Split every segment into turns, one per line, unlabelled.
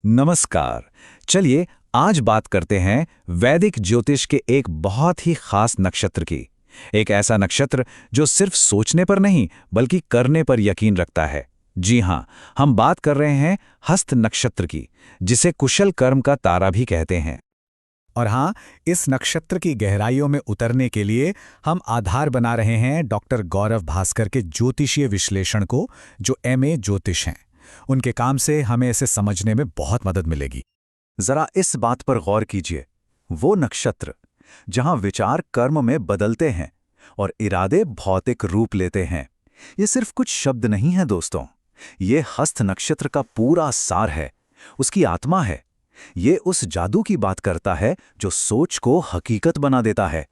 नमस्कार। चलिए आज बात करते हैं वैदिक ज्योतिष के एक बहुत ही खास नक्षत्र की। एक ऐसा नक्षत्र जो सिर्फ सोचने पर नहीं बल्कि करने पर यकीन रखता है। जी हाँ, हम बात कर रहे हैं हस्त नक्षत्र की, जिसे कुशल कर्म का तारा भी कहते हैं।
और हाँ, इस नक्षत्र की गहराइयों में उतरने के लिए हम आधार बना रहे हैं डॉक्टर गौरव भास्कर के ज्योतिषीय विश्लेषण को, जो एमए ज्योतिष हैं। उनके काम से हमें इसे समझने में बहुत मदद मिलेगी।
जरा इस बात पर गौर कीजिए, वो नक्षत्र जहां विचार कर्म में बदलते हैं और इरादे भौतिक रूप लेते हैं। ये सिर्फ कुछ शब्द नहीं है दोस्तों, ये हस्त नक्षत्र का पूरा सार है, उसकी आत्मा है। ये उस जादू की बात करता है जो सोच को हकीकत बना देता है।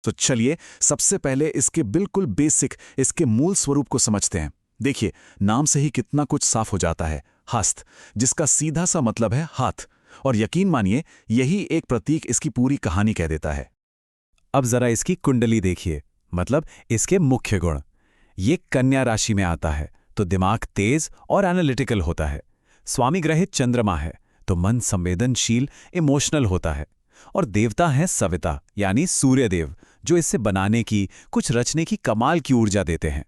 तो चलिए सबसे पहले इसके बिल्कुल बेसिक, इसके मूल स्वरूप को समझते हैं। देखिए, नाम से ही कितना कुछ साफ हो जाता है। हस्त, जिसका सीधा सा मतलब है हाथ, और यकीन मानिए यही एक प्रतीक इसकी पूरी कहानी कह देता है।
अब जरा इसकी कुंडली देखिए, मतलब इसके मुख्य गुण। ये कन्या राशि में आता है तो दिमाग तेज और एनालिटिकल होता है। स्वामी ग्रहित चंद्रमा है तो मन संवेदनशील, इमोशनल होता है। और देवता हैं सविता यानी सूर्यदेव, जो इससे बनाने की, कुछ रचने की कमाल की ऊर्जा देते हैं।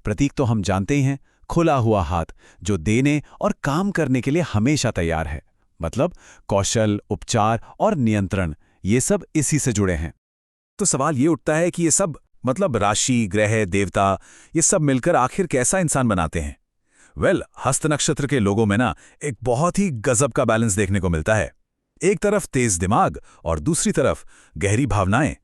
प्रतीक तो हम जानते ही हैं, खुला हुआ हाथ जो देने और काम करने के लिए हमेशा तैयार है। मतलब कौशल, उपचार और नियंत्रण, ये सब इसी से जुड़े हैं।
तो सवाल ये उठता है कि ये सब, मतलब राशि, ग्रह, देवता, ये सब मिलकर आखिर कैसा इंसान बनाते हैं? हस्त नक्षत्र के लोगों में ना एक बहुत ही गजब का बैलेंस देखने को मिलता है। एक तरफ तेज दिमाग और दूसरी तरफ गहरी भावनाएं।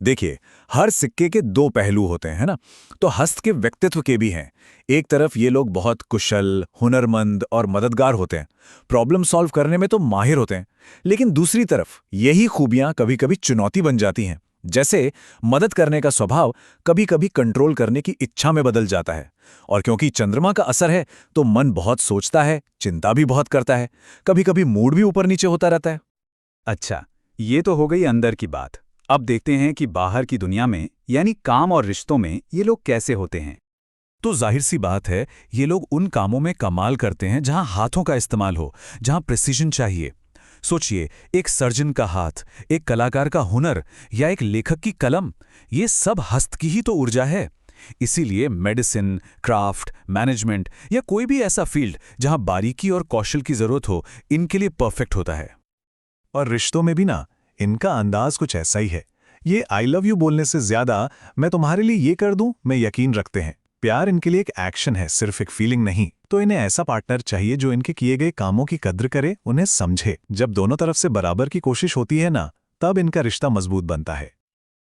देखिए, हर सिक्के के दो पहलू होते हैं, है ना? तो हस्त के व्यक्तित्व के भी हैं। एक तरफ ये लोग बहुत कुशल, हुनरमंद और मददगार होते हैं, प्रॉब्लम सॉल्व करने में तो माहिर होते हैं। लेकिन दूसरी तरफ यही खूबियां कभी कभी चुनौती बन जाती हैं। जैसे मदद करने का स्वभाव कभी कभी कंट्रोल करने की इच्छा में बदल जाता है। और क्योंकि चंद्रमा का असर है तो मन बहुत सोचता है, चिंता भी बहुत करता है, कभी कभी मूड भी ऊपर नीचे होता रहता है।
अच्छा, ये तो हो गई अंदर की बात। अब देखते हैं कि बाहर की दुनिया में, यानी काम और रिश्तों में, ये लोग कैसे होते हैं।
तो जाहिर सी बात है, ये लोग उन कामों में कमाल करते हैं जहां हाथों का इस्तेमाल हो, जहां प्रिसीजन चाहिए। सोचिए, एक सर्जन का हाथ, एक कलाकार का हुनर या एक लेखक की कलम, ये सब हस्त की ही तो ऊर्जा है। इसीलिए मेडिसिन, क्राफ्ट, मैनेजमेंट या कोई भी ऐसा फील्ड जहां बारीकी और कौशल की जरूरत हो, इनके लिए परफेक्ट होता है।
और रिश्तों में भी ना इनका अंदाज कुछ ऐसा ही है। ये आई लव यू बोलने से ज्यादा मैं तुम्हारे लिए ये कर दूं में यकीन रखते हैं। प्यार इनके लिए एक एक्शन है, सिर्फ एक फीलिंग नहीं। तो इन्हें ऐसा पार्टनर चाहिए जो इनके किए गए कामों की कद्र करे, उन्हें समझे। जब दोनों तरफ से बराबर की कोशिश होती है ना, तब इनका रिश्ता मजबूत बनता है।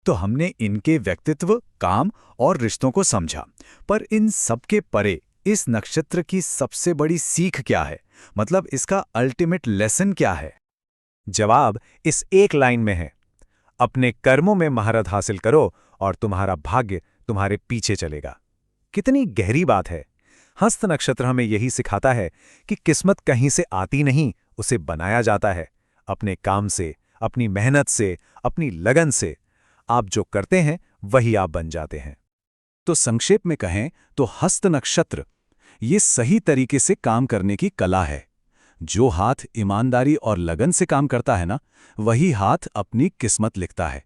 तो हमने इनके व्यक्तित्व, काम और रिश्तों को समझा, पर इन सबके परे इस नक्षत्र की सबसे बड़ी सीख क्या है? मतलब इसका अल्टीमेट लेसन क्या है? जवाब इस एक लाइन में है, अपने कर्मों में महारत हासिल करो और तुम्हारा भाग्य तुम्हारे पीछे चलेगा। कितनी गहरी बात है। हस्त नक्षत्र हमें यही सिखाता है कि किस्मत कहीं से आती नहीं, उसे बनाया जाता है। अपने काम से, अपनी मेहनत से, अपनी लगन से। आप जो करते हैं वही आप बन जाते हैं। तो संक्षेप में कहें तो हस्त नक्षत्र ये सही तरीके से काम करने की कला है। जो हाथ ईमानदारी और लगन से काम करता है ना, वही हाथ अपनी किस्मत लिखता है।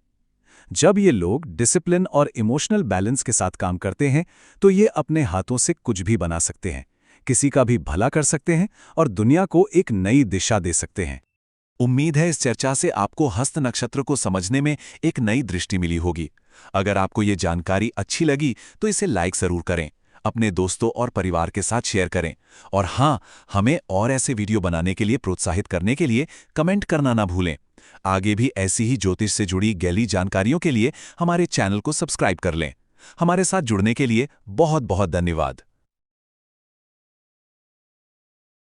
जब ये लोग डिसिप्लिन और इमोशनल बैलेंस के साथ काम करते हैं तो ये अपने हाथों से कुछ भी बना सकते हैं, किसी का भी भला कर सकते हैं और दुनिया को एक नई दिशा दे सकते हैं।
उम्मीद है इस चर्चा से आपको हस्त नक्षत्र को समझने में एक नई दृष्टि मिली होगी। अगर आपको ये जानकारी अच्छी लगी तो इसे लाइक जरूर करें, अपने दोस्तों और परिवार के साथ शेयर करें। और हाँ, हमें और ऐसे वीडियो बनाने के लिए प्रोत्साहित करने के लिए कमेंट करना ना भूलें। आगे भी ऐसी ही ज्योतिष से जुड़ी गहरी जानकारियों के लिए हमारे चैनल को सब्सक्राइब कर लें। हमारे साथ जुड़ने के लिए बहुत बहुत धन्यवाद।